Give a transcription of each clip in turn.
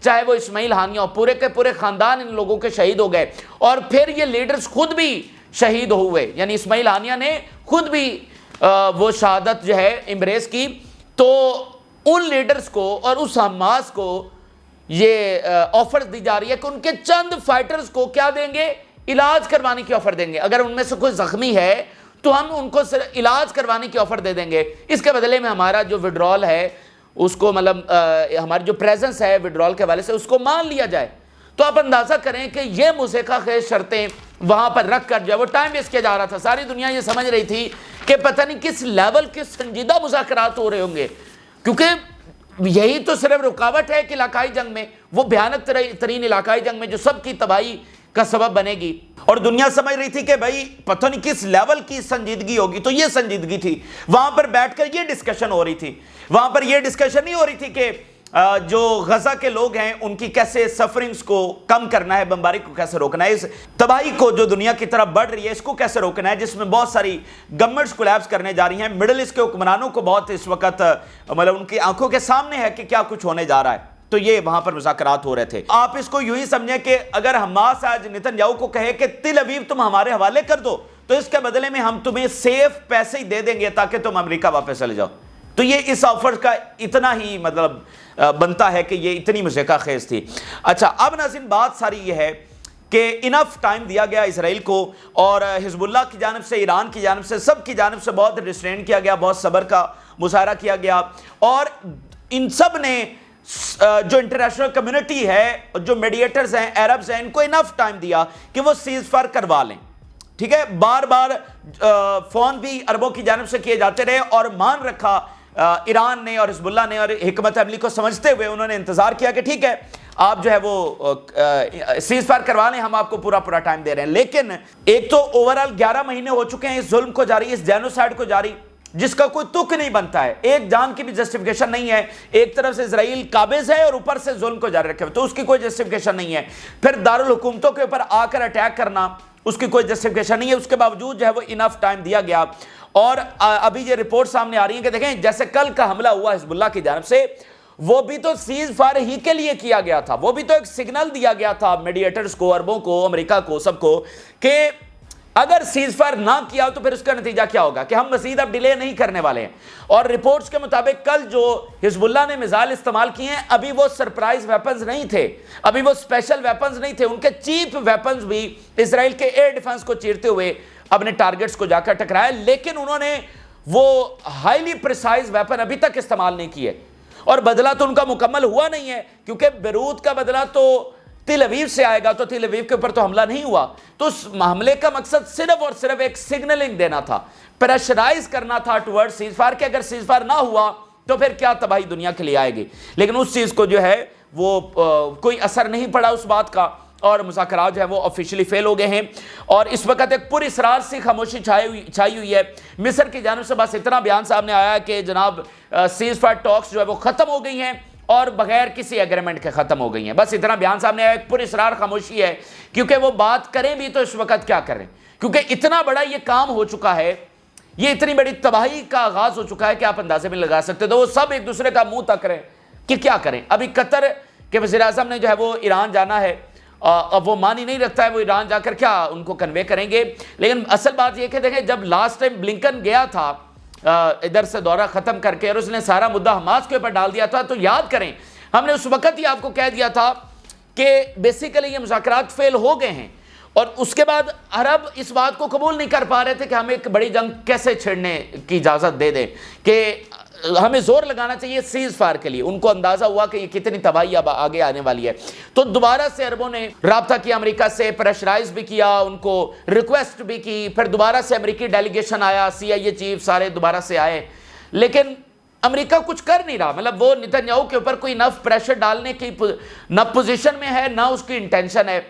چاہے وہ اسماعیل ہانیہ، پورے کے پورے خاندان ان لوگوں کے شہید ہو گئے، اور پھر یہ لیڈرز خود بھی شہید ہوئے، یعنی اسماعیل ہانیہ نے خود بھی وہ شہادت جو ہے امبریس کی۔ تو ان لیڈرز کو اور اس حماس کو یہ آفر دی جا رہی ہے کہ ان کے چند فائٹرز کو کیا دیں گے، علاج کروانے کی آفر دیں گے، اگر ان میں سے کوئی زخمی ہے تو ہم ان کو علاج کروانے کی آفر دے دیں گے، اس کے بدلے میں ہمارا جو وڈرال ہے اس کو مطلب ہماری جو پریزنس ہے وڈرال کے حوالے سے اس کو مان لیا جائے۔ تو آپ اندازہ کریں کہ یہ موسیقہ خیز شرطیں وہاں پر رکھ کر جو ہے وہ ٹائم ویسٹ کیا جا رہا تھا۔ ساری دنیا یہ سمجھ رہی تھی کہ پتہ نہیں کس لیول کے سنجیدہ مذاکرات ہو رہے ہوں گے، کیونکہ یہی تو صرف رکاوٹ ہے کہ علاقائی جنگ میں، وہ بھیانک ترین علاقائی جنگ میں جو سب کی تباہی کا سبب بنے گی، اور دنیا سمجھ رہی تھی کہ بھائی پتہ نہیں کس لیول کی سنجیدگی ہوگی۔ تو یہ سنجیدگی تھی، وہاں پر بیٹھ کر یہ ڈسکشن ہو رہی تھی، وہاں پر یہ ڈسکشن نہیں ہو رہی تھی کہ جو غزہ کے لوگ ہیں ان کی کیسے سفرنگز کو کم کرنا ہے، بمباری کو کیسے روکنا ہے، اس تباہی کو جو دنیا کی طرف بڑھ رہی ہے اس کو کیسے روکنا ہے، جس میں بہت ساری گورنمنٹس کولیپس کرنے جا رہی ہیں۔ مڈل ایسٹ کے حکمرانوں کو بہت اس وقت مطلب ان کی آنکھوں کے سامنے ہے کہ کیا کچھ ہونے جا رہا ہے۔ تو یہ وہاں پر مذاکرات ہو رہے تھے۔ آپ اس کو یوں ہی سمجھیں کہ اگر حماس آج نتن یاہو کو کہے کہ تل ابیب تم ہمارے حوالے کر دو تو اس کے بدلے میں ہم تمہیں سیف پیسے ہی دے دیں گے تاکہ تم امریکہ واپس چلے جاؤ، تو یہ اس آفر کا اتنا ہی مطلب بنتا ہے کہ یہ اتنی موسیقہ خیز تھی۔ اچھا، اب ناظرین بات ساری یہ ہے کہ انف ٹائم دیا گیا اسرائیل کو، اور حزب اللہ کی جانب سے، ایران کی جانب سے، سب کی جانب سے بہت ریسٹرین کیا گیا، بہت صبر کا مظاہرہ کیا گیا، اور ان سب نے جو انٹرنیشنل کمیونٹی ہے، جو میڈیٹرز ہیں، عربز ہیں، ان کو انف ٹائم دیا کہ وہ سیز فائر کروا لیں۔ ٹھیک ہے، بار بار فون بھی عربوں کی جانب سے کیے جاتے رہے، اور مان رکھا ایران نے اور حزب اللہ نے، اور حکمت عملی کو سمجھتے ہوئے انہوں نے انتظار کیا کہ ٹھیک ہے آپ جو ہے وہ سیز فائر کروا لیں، ہم آپ کو پورا ٹائم دے رہے ہیں۔ لیکن ایک تو اوورال 11 مہینے ہو چکے ہیں اس ظلم کو جاری، اس جینوسائیڈ کو جاری، جس کا کوئی تک نہیں بنتا ہے، ایک جان کی بھی جسٹیفیکیشن نہیں ہے۔ ایک طرف سے اسرائیل قابض ہے اور اوپر سے ظلم کو جاری رکھے ہوئے، تو اس کی کوئی جسٹیفیکیشن نہیں ہے۔ پھر دارالحکومتوں کے اوپر آ کر اٹیک کرنا، اس کی کوئی جسٹیفیکیشن نہیں ہے۔ اس کے باوجود جو ہے وہ انف ٹائم دیا گیا، اور ابھی یہ رپورٹ سامنے آ رہی ہے کہ دیکھیں جیسے کل کا حملہ ہوا حزب اللہ کی جانب سے، وہ بھی تو سیز فائر ہی کے لیے کیا گیا تھا، وہ بھی تو ایک سگنل دیا گیا تھا میڈیٹرز کو، عربوں کو، امریکہ کو، سب کو، کہ اگر سیز فائر نہ کیا تو پھر اس کا نتیجہ کیا ہوگا، کہ ہم مزید اب ڈیلے نہیں کرنے والے ہیں۔ اور رپورٹس کے مطابق کل جو حزب اللہ نے میزائل استعمال کیے ہیں، ابھی وہ سرپرائز ویپنز نہیں تھے، ابھی وہ اسپیشل ویپنز نہیں تھے، ان کے چیپ ویپنز بھی اسرائیل کے ایئر ڈیفنس کو چیرتے ہوئے اپنے ٹارگٹس کو جا کر ٹکرایا، لیکن انہوں نے وہ ہائیلی پریسائز ویپن ابھی تک استعمال نہیں کیے، اور بدلہ تو ان کا مکمل ہوا نہیں ہے، کیونکہ بیروت کا بدلہ تو تل ابیب سے آئے گا، تو تل ابیب کے اوپر تو حملہ نہیں ہوا۔ تو اس حملے کا مقصد صرف اور صرف ایک سگنلنگ دینا تھا، پریشرائز کرنا تھا ٹورڈ سیز فائر، کہ اگر سیز فائر نہ ہوا تو پھر کیا تباہی دنیا کے لیے آئے گی۔ لیکن اس چیز کو جو ہے وہ کوئی اثر نہیں پڑا اس بات کا، اور مذاکرات جو ہے وہ آفیشلی فیل ہو گئے ہیں، اور اس وقت ایک پر اسرار سی خاموشی چھائی ہوئی ہے۔ مصر کی جانب سے بس اتنا بیان سامنے آیا ہے کہ جناب سیز فائر ٹاکس جو ہے وہ ختم ہو گئی ہیں، اور بغیر کسی ایگریمنٹ کے ختم ہو گئی ہیں، بس اتنا بیان سامنے آیا، ایک پر اسرار خاموشی ہے، کیونکہ وہ بات کریں بھی تو اس وقت کیا کریں، کیونکہ اتنا بڑا یہ کام ہو چکا ہے، یہ اتنی بڑی تباہی کا آغاز ہو چکا ہے کہ آپ اندازے میں لگا سکتے، تو وہ سب ایک دوسرے کا منہ تک رہے کہ کیا کریں۔ ابھی قطر کے وزیر اعظم نے جو ہے وہ ایران جانا ہے، اب وہ مان ہی نہیں رکھتا ہے وہ ایران جا کر کیا ان کو کنوے کریں گے۔ لیکن اصل بات یہ کہ دیکھیں جب لاسٹ ٹائم بلنکن گیا تھا ادھر سے دورہ ختم کر کے، اور اس نے سارا مدعا حماس کے اوپر ڈال دیا تھا، تو یاد کریں ہم نے اس وقت ہی آپ کو کہہ دیا تھا کہ بیسیکلی یہ مذاکرات فیل ہو گئے ہیں، اور اس کے بعد عرب اس بات کو قبول نہیں کر پا رہے تھے کہ ہمیں ایک بڑی جنگ کیسے چھیڑنے کی اجازت دے دیں، کہ ہمیں زور لگانا چاہیے سیز فائر کے لیے۔ ان کو اندازہ ہوا کہ یہ کتنی تباہی اب آگے آنے والی ہے، تو دوبارہ سے عربوں نے رابطہ کیا امریکہ سے، پریشرائز بھی کیا، ان کو ریکویسٹ بھی کی، پھر دوبارہ سے امریکی ڈیلیگیشن آیا، CIA چیف سارے دوبارہ سے آئے، لیکن امریکہ کچھ کر نہیں رہا، مطلب وہ نتن یاہو کے اوپر کوئی نف پریشر ڈالنے کی نہ پوزیشن میں ہے، نہ اس کی انٹینشن ہے۔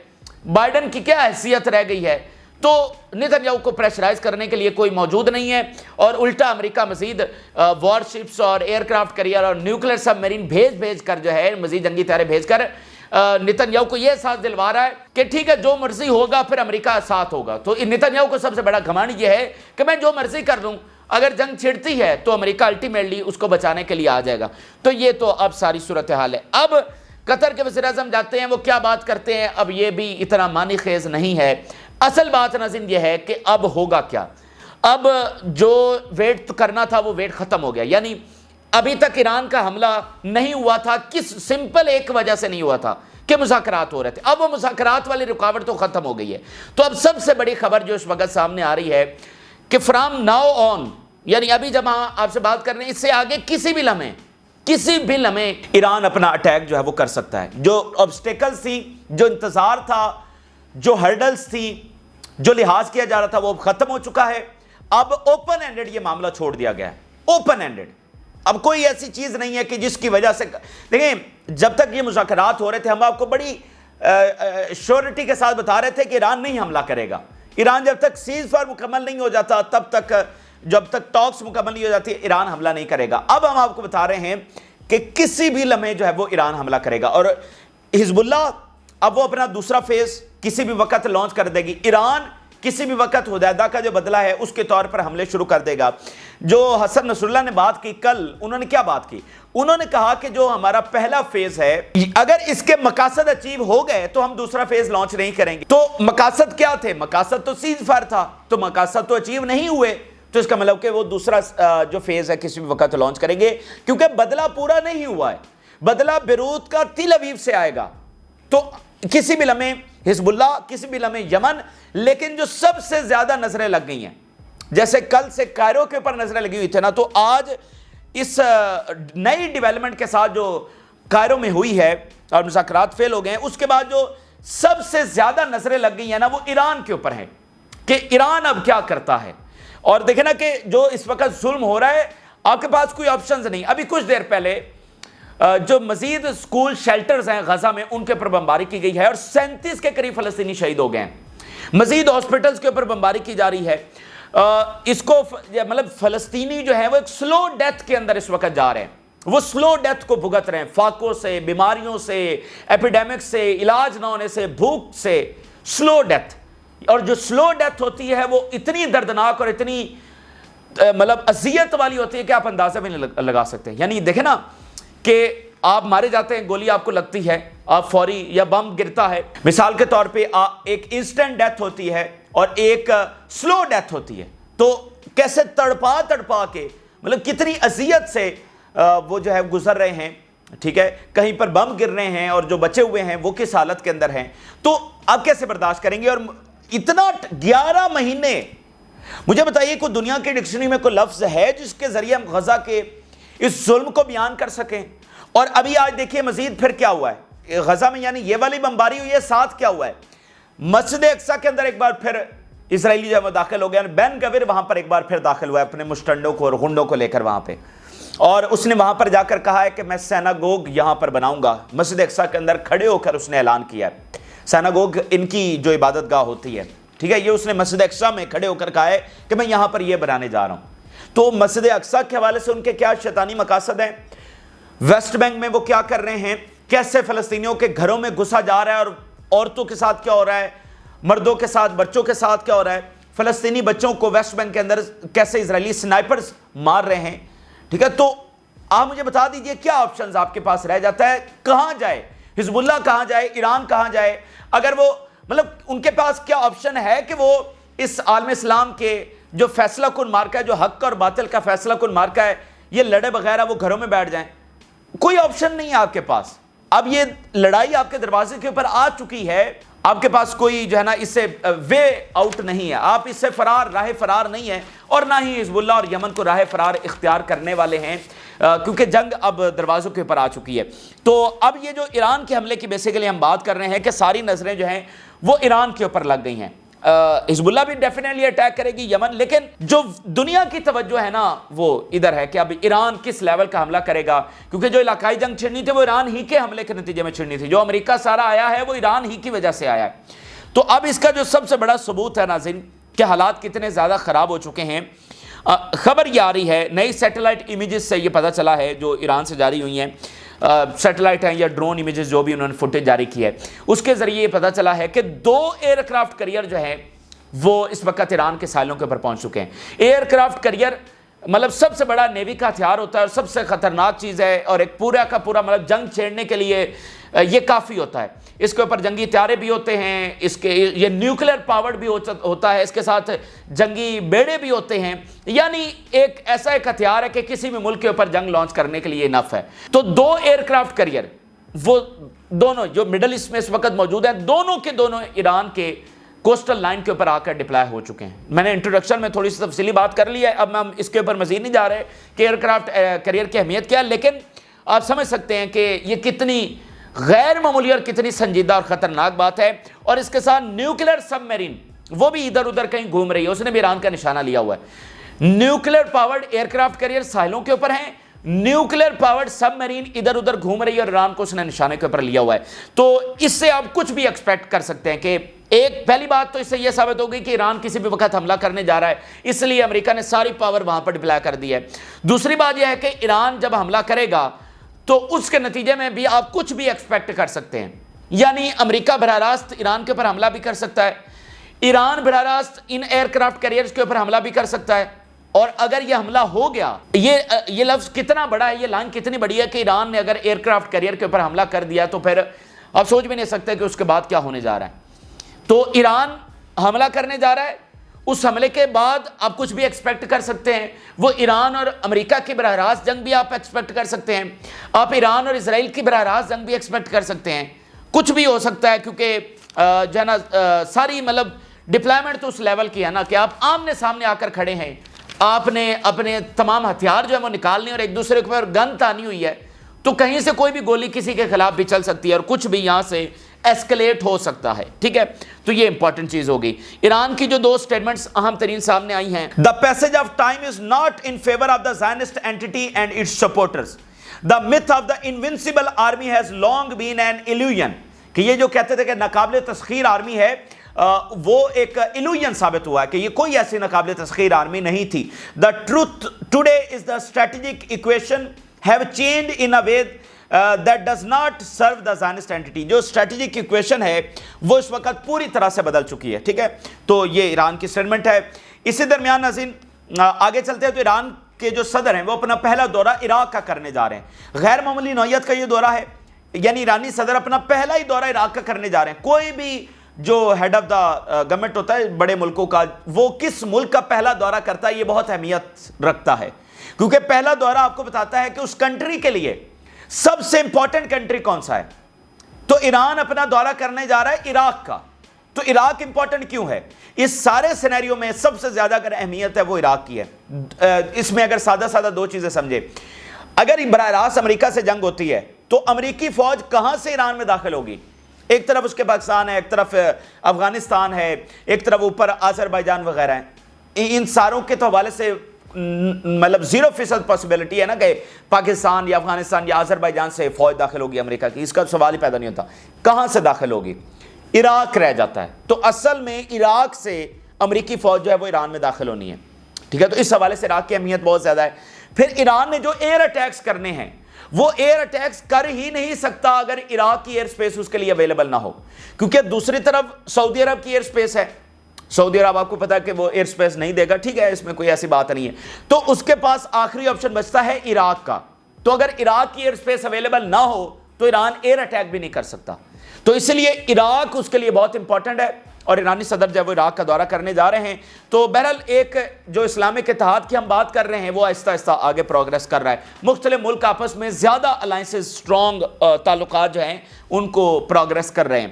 بائیڈن کی کیا حیثیت رہ گئی ہے، تو نتن یاہو کو پریشرائز کرنے کے لیے کوئی موجود نہیں ہے، اور الٹا امریکہ مزید وار شپس اور ایئر کرافٹ کیریئر اور نیوکلیر سب میرین بھیج کر جو ہے مزید جنگی طیارے بھیج کر نتن یاہو کو یہ احساس دلوا رہا ہے کہ ٹھیک ہے جو مرضی ہوگا پھر امریکہ ساتھ ہوگا۔ تو نتن یاہو کو سب سے بڑا گھمنڈ یہ ہے کہ میں جو مرضی کر لوں، اگر جنگ چھڑتی ہے تو امریکہ الٹیمیٹلی اس کو بچانے کے لیے آ جائے گا۔ تو یہ تو اب ساری صورتحال ہے۔ اب قطر کے وزیر اعظم جاتے ہیں، وہ کیا بات کرتے ہیں، اب یہ بھی اتنا معنی خیز نہیں ہے۔ اصل بات ناظرین یہ ہے کہ اب ہوگا کیا؟ اب جو ویٹ کرنا تھا وہ ویٹ ختم ہو گیا، یعنی ابھی تک ایران کا حملہ نہیں ہوا تھا، کس سمپل ایک وجہ سے نہیں ہوا تھا کہ مذاکرات ہو رہے تھے، اب وہ مذاکرات والی رکاوٹ تو ختم ہو گئی ہے۔ تو اب سب سے بڑی خبر جو اس وقت سامنے آ رہی ہے کہ فرام ناؤ آن، یعنی ابھی جب ہم آپ سے بات کر رہے ہیں، اس سے آگے کسی بھی لمحے ایران اپنا اٹیک جو ہے وہ کر سکتا ہے۔ جو آبسٹیکلز تھی، جو انتظار تھا، جو ہرڈلز تھی، جو لحاظ کیا جا رہا تھا، وہ ختم ہو چکا ہے۔ اب اوپن اینڈڈ یہ معاملہ چھوڑ دیا گیا ہے، اوپن اینڈڈ۔ اب کوئی ایسی چیز نہیں ہے کہ جس کی وجہ سے، دیکھیں جب تک یہ مذاکرات ہو رہے تھے ہم آپ کو بڑی شیورٹی کے ساتھ بتا رہے تھے کہ ایران نہیں حملہ کرے گا۔ ایران جب تک سیز فائر مکمل نہیں ہو جاتا، تب تک جب تک ٹاکس مکمل نہیں ہو جاتی، ایران حملہ نہیں کرے گا۔ اب ہم آپ کو بتا رہے ہیں کہ کسی بھی لمحے جو ہے وہ ایران حملہ کرے گا، اور حزب اللہ اب وہ اپنا دوسرا فیز کسی بھی وقت لانچ کر دے گی۔ ایران کسی بھی وقت حدیدہ کا جو بدلہ ہے اس کے طور پر حملے شروع کر دے گا۔ جو حسن نصر اللہ نے بات کی کل، انہوں نے کیا بات کی؟ انہوں نے کہا کہ جو ہمارا پہلا فیز ہے، اگر اس کے مقاصد اچیو ہو گئے تو ہم دوسرا فیز لانچ نہیں کریں گے۔ تو مقاصد کیا تھے؟ مقاصد تو سیز فائر تھا، تو مقاصد تو اچیو نہیں ہوئے، تو اس کا مطلب کہ وہ دوسرا جو فیز ہے کسی بھی وقت لانچ کریں گے، کیونکہ بدلہ پورا نہیں ہوا ہے۔ بدلہ بیروت کا تل ابیب سے آئے گا، تو کسی بھی لمحے حزب اللہ، کسی بھی لمحے یمن۔ لیکن جو سب سے زیادہ نظریں لگ گئی ہیں، جیسے کل سے کائرو کے اوپر نظریں لگی ہوئی تھے نا، تو آج اس نئی ڈیولپمنٹ کے ساتھ جو کائرو میں ہوئی ہے اور مذاکرات فیل ہو گئے ہیں، اس کے بعد جو سب سے زیادہ نظریں لگ گئی ہیں نا، وہ ایران کے اوپر ہیں کہ ایران اب کیا کرتا ہے۔ اور دیکھیں نا کہ جو اس وقت ظلم ہو رہا ہے، آپ کے پاس کوئی آپشنز نہیں۔ ابھی کچھ دیر پہلے جو مزید سکول شیلٹرز ہیں غزہ میں، ان کے اوپر بمباری کی گئی ہے اور 37 کے قریب فلسطینی شہید ہو گئے ہیں۔ مزید ہاسپٹلز کے اوپر بمباری کی جا رہی ہے۔ اس کو مطلب فلسطینی جو ہیں وہ ایک سلو ڈیتھ کے اندر اس وقت جا رہے ہیں، وہ سلو ڈیتھ کو بھگت رہے ہیں، فاقوں سے، بیماریوں سے، ایپیڈیمک سے، علاج نہ ہونے سے، بھوک سے، سلو ڈیتھ۔ اور جو سلو ڈیتھ ہوتی ہے وہ اتنی دردناک اور اتنی مطلب اذیت والی ہوتی ہے کہ آپ اندازہ بھی نہیں لگا سکتے۔ یعنی دیکھیں نا کہ آپ مارے جاتے ہیں، گولی آپ کو لگتی ہے، آپ فوری، یا بم گرتا ہے، مثال کے طور پہ ایک انسٹنٹ ڈیتھ ہوتی ہے اور ایک سلو ڈیتھ ہوتی ہے، تو کیسے تڑپا کے مطلب کتنی اذیت سے وہ جو ہے گزر رہے ہیں، ٹھیک ہے، کہیں پر بم گر رہے ہیں، اور جو بچے ہوئے ہیں وہ کس حالت کے اندر ہیں، تو آپ کیسے برداشت کریں گے؟ اور اتنا 11 مہینے، مجھے بتائیے کوئی دنیا کی ڈکشنری میں کوئی لفظ ہے جس کے ذریعے ہم غزہ کے اس ظلم کو بیان کر سکیں؟ اور ابھی آج دیکھیے مزید پھر کیا ہوا ہے غزہ میں، یعنی یہ والی بمباری ہوئی ہے، ساتھ کیا ہوا ہے؟ مسجد اقصیٰ کے اندر ایک بار پھر اسرائیلی جو داخل ہو گیا، بین گویر وہاں پر ایک بار پھر داخل ہوا ہے اپنے مشتنڈوں کو اور غنڈوں کو لے کر وہاں پہ، اور اس نے وہاں پر جا کر کہا ہے کہ میں سیناگوگ یہاں پر بناؤں گا۔ مسجد اقصیٰ کے اندر کھڑے ہو کر اس نے اعلان کیا ہے، سیناگوگ ان کی جو عبادت گاہ ہوتی ہے، ٹھیک ہے، یہ اس نے مسجد اقصیٰ میں کھڑے ہو کر کہا ہے کہ میں یہاں پر یہ بنانے جا رہا ہوں۔ تو مسجد اقصیٰ کے حوالے سے ان کے کیا شیطانی مقاصد ہیں؟ ویسٹ بینک میں وہ کیا کر رہے ہیں؟ کیسے فلسطینیوں کے گھروں میں گھسا جا رہا ہے، اور عورتوں کے ساتھ کیا ہو رہا ہے، مردوں کے ساتھ، بچوں کے ساتھ کیا ہو رہا ہے، فلسطینی بچوں کو ویسٹ بینک کے اندر کیسے اسرائیلی سنائپرز مار رہے ہیں، ٹھیک ہے۔ تو آپ مجھے بتا دیجئے کیا آپشنز آپ کے پاس رہ جاتا ہے؟ کہاں جائے حزب اللہ، کہاں جائے ایران، کہاں جائے؟ اگر وہ مطلب ان کے پاس کیا آپشن ہے کہ وہ اس عالم اسلام کے جو فیصلہ کن مارکا ہے، جو حق اور باطل کا فیصلہ کن مارکا ہے، یہ لڑے بغیر وہ گھروں میں بیٹھ جائیں؟ کوئی آپشن نہیں ہے آپ کے پاس۔ اب یہ لڑائی آپ کے دروازے کے اوپر آ چکی ہے، آپ کے پاس کوئی جو ہے نا اس سے وے آؤٹ نہیں ہے، آپ اس سے راہ فرار نہیں ہے، اور نہ ہی حزب اللہ اور یمن کو راہ فرار اختیار کرنے والے ہیں، کیونکہ جنگ اب دروازوں کے اوپر آ چکی ہے۔ تو اب یہ جو ایران کے حملے کی بیسیکلی ہم بات کر رہے ہیں کہ ساری نظریں جو ہیں وہ ایران کے اوپر لگ گئی ہیں۔ حزب اللہ بھی ڈیفینیٹلی اٹیک کرے گی یمن، لیکن جو دنیا کی توجہ ہے نا وہ ادھر ہے کہ اب ایران کس لیول کا حملہ کرے گا، کیونکہ جو علاقائی جنگ چھڑنی تھی وہ ایران ہی کے حملے کے نتیجے میں چھڑنی تھی، جو امریکہ سارا آیا ہے وہ ایران ہی کی وجہ سے آیا ہے۔ تو اب اس کا جو سب سے بڑا ثبوت ہے ناظرین کہ حالات کتنے زیادہ خراب ہو چکے ہیں، خبر یہ آ رہی ہے، نئی سیٹلائٹ امیجز سے یہ پتہ چلا ہے جو ایران سے جاری ہوئی ہیں، سیٹلائٹ ہیں یا ڈرون امیجز جو بھی انہوں نے فوٹیج جاری کی ہے، اس کے ذریعے یہ پتہ چلا ہے کہ 2 ایئر کرافٹ کیریئر جو ہیں وہ اس وقت ایران کے ساحلوں کے اوپر پہنچ چکے ہیں۔ ایئر کرافٹ کیریئر مطلب سب سے بڑا نیوی کا ہتھیار ہوتا ہے اور سب سے خطرناک چیز ہے، اور ایک پورا کا پورا مطلب جنگ چھیڑنے کے لیے یہ کافی ہوتا ہے. اس کے اوپر جنگی ہتھیارے بھی ہوتے ہیں, اس کے یہ نیوکلیر پاورڈ بھی ہوتا ہے, اس کے ساتھ جنگی بیڑے بھی ہوتے ہیں. یعنی ایک ایسا ایک ہتھیار ہے کہ کسی بھی ملک کے اوپر جنگ لانچ کرنے کے لیے انف ہے. تو 2 ایئر کرافٹ کیریئر وہ دونوں جو مڈل ایسٹ میں اس وقت موجود ہیں, دونوں کے دونوں ایران کے کوسٹل لائن کے اوپر آ کر ڈپلائے ہو چکے ہیں. میں نے انٹروڈکشن میں تھوڑی سی تفصیلی بات کر لی ہے, اب ہم اس کے اوپر مزید نہیں جا رہے کہ ایئر کرافٹ کیریئر کی اہمیت کیا ہے, لیکن آپ سمجھ سکتے ہیں کہ یہ کتنی غیر معمولی اور کتنی سنجیدہ اور خطرناک بات ہے. اور اس کے ساتھ نیوکلیر سب میرین وہ بھی ادھر ادھر کہیں گھوم رہی ہے, اس نے بھی ایران کا نشانہ لیا ہوا ہے. Nuclear powered aircraft carrier ساحلوں کے اوپر ہیں, نیوکلیر پاورڈ سب میرین ادھر ادھر گھوم رہی ہے اور ایران کو اس نے نشانے کے اوپر لیا ہوا ہے. تو اس سے آپ کچھ بھی ایکسپیکٹ کر سکتے ہیں کہ ایک پہلی بات تو اس سے یہ ثابت ہو گئی کہ ایران کسی بھی وقت حملہ کرنے جا رہا ہے, اس لیے امریکہ نے ساری پاور وہاں پر ڈپلائی کر دی ہے. دوسری بات یہ ہے کہ ایران جب حملہ کرے گا تو اس کے نتیجے میں بھی آپ کچھ بھی ایکسپیکٹ کر سکتے ہیں. یعنی امریکہ براہ راست ایران کے اوپر حملہ بھی کر سکتا ہے, ایران براہ راست ان ایئر کرافٹ کیریئرز کے اوپر حملہ بھی کر سکتا ہے. اور اگر یہ حملہ ہو گیا, یہ لفظ کتنا بڑا ہے, یہ لائن کتنی بڑی ہے کہ ایران نے اگر ایئر کرافٹ کیریئر کے اوپر حملہ کر دیا تو پھر آپ سوچ بھی نہیں سکتے کہ اس کے بعد کیا ہونے جا رہا ہے. تو ایران حملہ کرنے جا رہا ہے, اس حملے کے بعد آپ کچھ بھی ایکسپیکٹ کر سکتے ہیں. وہ ایران اور امریکہ کی براہ راست جنگ بھی آپ ایکسپیکٹ کر سکتے ہیں, آپ ایران اور اسرائیل کی براہ راست جنگ بھی ایکسپیکٹ کر سکتے ہیں. کچھ بھی ہو سکتا ہے کیونکہ جو ہے نا ساری مطلب ڈپلائمنٹ تو اس لیول کی ہے نا کہ آپ آمنے سامنے آ کر کھڑے ہیں, آپ نے اپنے تمام ہتھیار جو ہے وہ نکالنے اور ایک دوسرے کے اوپر گن تانی ہوئی ہے, تو کہیں سے کوئی بھی گولی کسی کے خلاف بھی چل سکتی ہے اور کچھ بھی یہاں سے ایسکلیٹ ہو سکتا ہے. ٹھیک ہے, تو یہ امپورٹنٹ چیز ہوگی. ایران کی جو 2 سٹیٹمنٹس اہم ترین سامنے آئی ہیں. The passage of time is not in favor of the Zionist entity and its supporters. The myth of the invincible army has long been an illusion. کہ یہ جو کہتے تھے کہ ناقابل تسخیر آرمی ہے, وہ ایک illusion ثابت ہوا ہے کہ یہ کوئی ایسی ناقابل تسخیر آرمی نہیں تھی. The truth today is the strategic equation have changed in a way that does not serve the Zionist entity. جو اسٹریٹجک ایکویشن ہے وہ اس وقت پوری طرح سے بدل چکی ہے. ٹھیک ہے, تو یہ ایران کی اسٹیٹمنٹ ہے. اسی درمیان ناظرین آگے چلتے ہیں تو ایران کے جو صدر ہیں وہ اپنا پہلا دورہ عراق کا کرنے جا رہے ہیں. غیر معمولی نوعیت کا یہ دورہ ہے, یعنی ایرانی صدر اپنا پہلا ہی دورہ عراق کا کرنے جا رہے ہیں. کوئی بھی جو ہیڈ آف دا گورنمنٹ ہوتا ہے بڑے ملکوں کا, وہ کس ملک کا پہلا دورہ کرتا ہے یہ بہت اہمیت رکھتا ہے, کیونکہ پہلا دورہ آپ کو بتاتا ہے کہ اس کنٹری کے لیے سب سے امپورٹنٹ کنٹری کون سا ہے. تو ایران اپنا دورہ کرنے جا رہا ہے عراق کا. تو عراق امپورٹنٹ کیوں ہے؟ اس سارے سینیریو میں سب سے زیادہ اگر اہمیت ہے وہ عراق کی ہے. اس میں اگر سادہ 2 چیزیں سمجھے, اگر براہ راست امریکہ سے جنگ ہوتی ہے تو امریکی فوج کہاں سے ایران میں داخل ہوگی؟ ایک طرف اس کے پاکستان ہے, ایک طرف افغانستان ہے, ایک طرف اوپر آذربائیجان وغیرہ ہیں. ان ساروں کے تو حوالے سے مطلب 0% پاسبلٹی ہے نا کہ پاکستان یا افغانستان یا آذربائیجان سے فوج داخل ہوگی امریکہ کی, اس کا سوال ہی پیدا نہیں ہوتا. کہاں سے داخل ہوگی؟ عراق رہ جاتا ہے. تو اصل میں عراق سے امریکی فوج جو ہے وہ ایران میں داخل ہونی ہے. ٹھیک ہے, تو اس حوالے سے عراق کی اہمیت بہت زیادہ ہے. پھر ایران نے جو ایئر اٹیکس کرنے ہیں وہ ایئر اٹیکس کر ہی نہیں سکتا اگر عراق کی ایئر سپیس اس کے لیے اویلیبل نہ ہو, کیونکہ دوسری طرف سعودی عرب کی ایئر سپیس ہے. سعودی عرب آپ کو پتا ہے کہ وہ ایئر سپیس نہیں دے گا. ٹھیک ہے, اس میں کوئی ایسی بات نہیں ہے. تو اس کے پاس آخری آپشن بچتا ہے عراق کا. تو اگر عراق کی ایئر سپیس اویلیبل نہ ہو تو ایران ایئر اٹیک بھی نہیں کر سکتا. تو اس لیے عراق اس کے لیے بہت امپورٹنٹ ہے, اور ایرانی صدر جب وہ عراق کا دورہ کرنے جا رہے ہیں تو بہرحال ایک جو اسلامک اتحاد کی ہم بات کر رہے ہیں وہ آہستہ آہستہ آگے پروگریس کر رہا ہے. مختلف ملک آپس میں زیادہ الائنسز, اسٹرانگ تعلقات جو ہیں ان کو پروگریس کر رہے ہیں.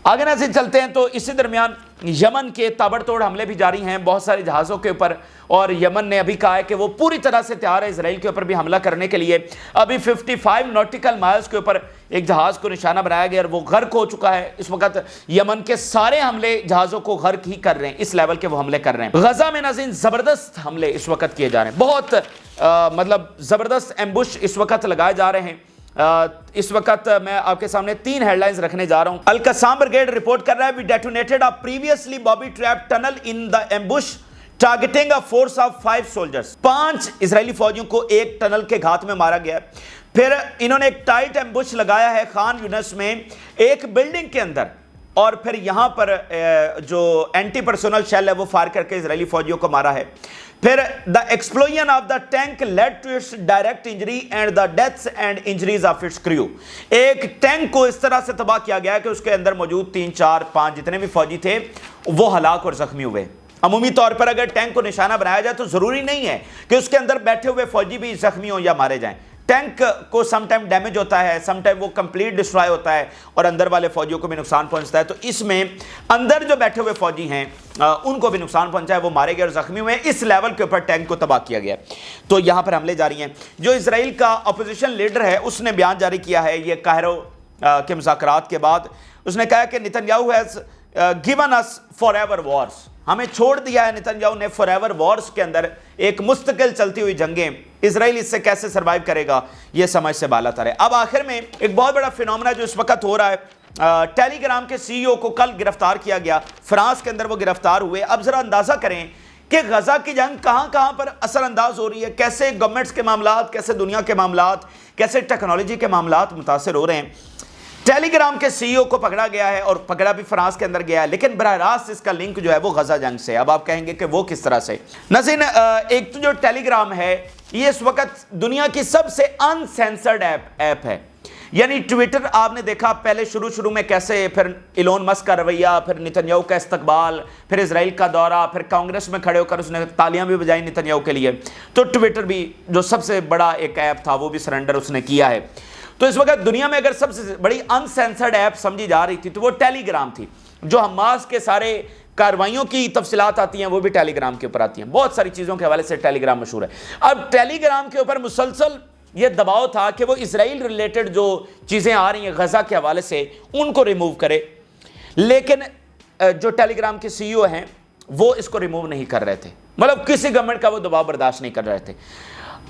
آگے ناظرین چلتے ہیں تو اسی درمیان یمن کے تابڑ توڑ حملے بھی جاری ہیں بہت سارے جہازوں کے اوپر, اور یمن نے ابھی کہا ہے کہ وہ پوری طرح سے تیار ہے اسرائیل کے اوپر بھی حملہ کرنے کے لیے. ابھی 55 نوٹیکل مائلز کے اوپر ایک جہاز کو نشانہ بنایا گیا اور وہ غرق ہو چکا ہے. اس وقت یمن کے سارے حملے جہازوں کو غرق ہی کر رہے ہیں, اس لیول کے وہ حملے کر رہے ہیں. غزہ میں ناظرین زبردست حملے اس وقت کیے جا رہے ہیں, بہت مطلب زبردست ایمبوش اس وقت لگائے جا رہے ہیں. اس وقت میں آپ کے سامنے 3 ہیڈ لائنز رکھنے جا رہا ہوں. القسام بریگیڈ رپورٹ کر رہا ہے we detonated a previously booby trapped tunnel in the ambush targeting a force of 5 soldiers. 5 اسرائیلی فوجیوں کو ایک ٹنل کے گھات میں مارا گیا. پھر انہوں نے ایک ٹائٹ ایمبوش لگایا ہے خان یونس میں ایک بلڈنگ کے اندر, اور پھر یہاں پر جو اینٹی پرسونل شیل ہے وہ فائر کر کے اسرائیلی فوجیوں کو مارا ہے. پھر the explosion of the tank led to its direct injury and the deaths and injuries of its crew. ایک ٹینک کو اس طرح سے تباہ کیا گیا کہ اس کے اندر موجود 3 4 5 جتنے بھی فوجی تھے وہ ہلاک اور زخمی ہوئے. عمومی طور پر اگر ٹینک کو نشانہ بنایا جائے تو ضروری نہیں ہے کہ اس کے اندر بیٹھے ہوئے فوجی بھی زخمی ہوں یا مارے جائیں. ٹینک کو سم ٹائم ڈیمیج ہوتا ہے, سم ٹائم وہ کمپلیٹ ڈسٹرائے ہوتا ہے اور اندر والے فوجیوں کو بھی نقصان پہنچتا ہے. تو اس میں اندر جو بیٹھے ہوئے فوجی ہیں ان کو بھی نقصان پہنچا ہے, وہ مارے گئے اور زخمی ہوئے. اس لیول کے اوپر ٹینک کو تباہ کیا گیا. تو یہاں پر حملے جاری ہیں. جو اسرائیل کا اپوزیشن لیڈر ہے اس نے بیان جاری کیا ہے یہ قاہرہ کے مذاکرات کے بعد. اس نے کہا کہ Netanyahu has given us forever wars, ہمیں چھوڑ دیا ہے نتنیاہو نے forever wars کے اندر ایک مستقل چلتی ہوئی جنگیں. اسرائیل اس سے کیسے سروائیو کرے گا یہ سمجھ سے بالا تر ہے. اب آخر میں ایک بہت بڑا فینومنا جو اس وقت ہو رہا ہے, ٹیلی گرام کے سی ای او کو کل گرفتار کیا گیا, فرانس کے اندر وہ گرفتار ہوئے. اب ذرا اندازہ کریں کہ غزہ کی جنگ کہاں کہاں پر اثر انداز ہو رہی ہے, کیسے گورنمنٹس کے معاملات, کیسے دنیا کے معاملات, کیسے ٹیکنالوجی کے معاملات متاثر ہو رہے ہیں. ٹیلی گرام کے سی ای او کو پکڑا گیا ہے اور پکڑا بھی فرانس کے اندر گیا ہے, لیکن براہ راست اس کا لنک جو ہے وہ غزہ جنگ سے. اب آپ کہیں گے کہ وہ کس طرح سے. ناظرین, ایک تو جو ٹیلی گرام ہے یہ اس وقت دنیا کی سب سے ان سینسرڈ ایپ ہے. یعنی ٹویٹر آپ نے دیکھا پہلے شروع میں کیسے, پھر ایلون مسک کا رویہ, پھر نتنیاہو کا استقبال, پھر اسرائیل کا دورہ, پھر کانگریس میں کھڑے ہو کر اس نے تالیاں بھی بجائیں نتنیاہو کے لیے. تو ٹویٹر بھی جو سب سے بڑا ایک ایپ تھا وہ بھی سرنڈر اس نے کیا ہے. تو اس وقت دنیا میں اگر سب سے بڑی ان سینسرڈ ایپ سمجھی جا رہی تھی تو وہ ٹیلی گرام تھی. جو حماس کے سارے کاروائیوں کی تفصیلات آتی ہیں وہ بھی ٹیلی گرام کے اوپر آتی ہیں. بہت ساری چیزوں کے حوالے سے ٹیلی گرام مشہور ہے. اب ٹیلی گرام کے اوپر مسلسل یہ دباؤ تھا کہ وہ اسرائیل ریلیٹڈ جو چیزیں آ رہی ہیں غزہ کے حوالے سے ان کو ریموو کرے, لیکن جو ٹیلی گرام کے سی ای او ہیں وہ اس کو ریموو نہیں کر رہے تھے. مطلب کسی گورنمنٹ کا وہ دباؤ برداشت نہیں کر رہے تھے.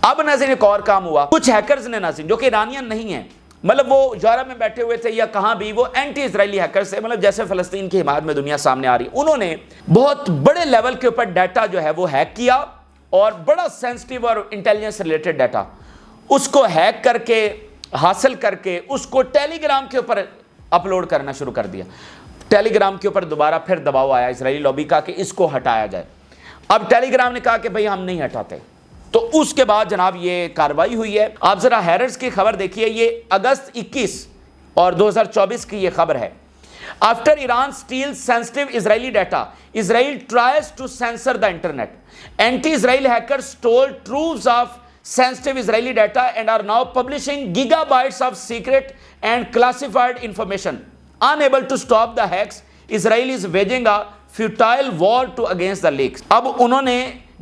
اب ناظرین ایک اور کام ہوا, کچھ ہیکرز نے ناظرین جو کہ ایرانین نہیں ہیں, مطلب وہ یورپ میں بیٹھے ہوئے تھے یا کہاں بھی, وہ اینٹی اسرائیلی ہیکرز سے, مطلب جیسے فلسطین کی حمایت میں دنیا سامنے آ رہی, انہوں نے بہت بڑے لیول کے اوپر ڈیٹا جو ہے وہ ہیک کیا اور بڑا سینسٹیو اور انٹیلیجنس ریلیٹڈ ڈیٹا اس کو ہیک کر کے حاصل کر کے اس کو ٹیلی گرام کے اوپر اپلوڈ کرنا شروع کر دیا. ٹیلی گرام کے اوپر دوبارہ پھر دباؤ آیا اسرائیلی لابی کا کہ اس کو ہٹایا جائے. اب ٹیلی گرام نے کہا کہ بھئی ہم نہیں ہٹاتے, تو اس کے بعد جناب یہ کارروائی ہوئی ہے. آپ ذرا ہیرڈز کی خبر دیکھیے, یہ اگست 21 اور 2024 کی یہ خبر ہے. After Iran steal sensitive Israeli data, Israel tries to censor the internet. Anti Israel hackers stole troves of sensitive Israeli data and are now publishing gigabytes of secret and classified information. Unable to stop the hacks, Israel is waging a futile war to against the leaks. اب انہوں نے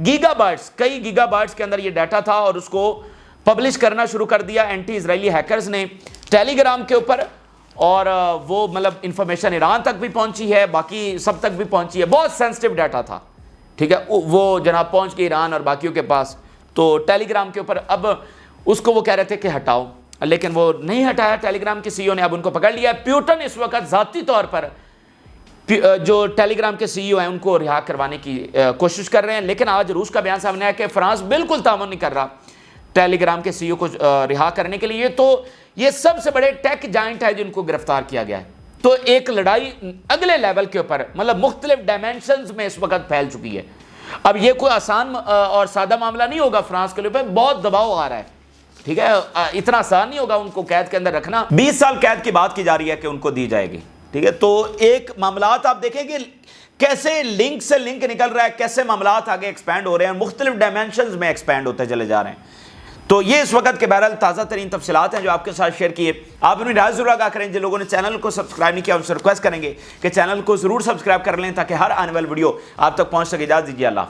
giga bites, کئی giga bites کے اندر یہ data تھا اور اس کو publish کرنا شروع کر دیا اینٹی اسرائیلی ہیکرز نے ٹیلی گرام کے اوپر, اور وہ مطلب انفارمیشن ایران تک بھی پہنچی ہے, باقی سب تک بھی پہنچی ہے. بہت سینسٹیو ڈیٹا تھا, ٹھیک ہے, وہ جناب پہنچ کے ایران اور باقیوں کے پاس. تو ٹیلی گرام کے اوپر اب اس کو وہ کہہ رہے تھے کہ ہٹاؤ, لیکن وہ نہیں ہٹایا ٹیلی گرام کے سی ای او نے. اب ان کو پکڑ لیا. پیوٹن اس وقت ذاتی طور پر جو ٹیلی گرام کے سی ای او ہیں ان کو رہا کروانے کی کوشش کر رہے ہیں, لیکن آج روس کا بیان سامنے آیا کہ فرانس بالکل تعاون نہیں کر رہا ٹیلی گرام کے سی ای او کو رہا کرنے کے لیے. تو یہ سب سے بڑے ٹیک جائنٹ ہے جن کو گرفتار کیا گیا ہے. تو ایک لڑائی اگلے لیول کے اوپر, مطلب مختلف ڈائمینشنز میں اس وقت پھیل چکی ہے. اب یہ کوئی آسان اور سادہ معاملہ نہیں ہوگا فرانس کے لیے, بہت دباؤ آ رہا ہے, ٹھیک ہے, اتنا آسان نہیں ہوگا ان کو قید کے اندر رکھنا. 20 سال قید کی بات کی جا رہی ہے کہ ان کو دی جائے گی, ٹھیک ہے. تو ایک معاملات آپ دیکھیں کہ کیسے لنک سے لنک نکل رہا ہے, کیسے معاملات آگے ایکسپینڈ ہو رہے ہیں, مختلف ڈائمینشنز میں ایکسپینڈ ہوتے چلے جا رہے ہیں. تو یہ اس وقت کے بہرحال تازہ ترین تفصیلات ہیں جو آپ کے ساتھ شیئر کیے. آپ اپنی رائے ضرور آگاہ کریں. جن لوگوں نے چینل کو سبسکرائب نہیں کیا ان سے ریکویسٹ کریں گے کہ چینل کو ضرور سبسکرائب کر لیں تاکہ ہر آنے والی ویڈیو آپ تک پہنچ سکے. اجازت دیجیے, اللہ حافظ.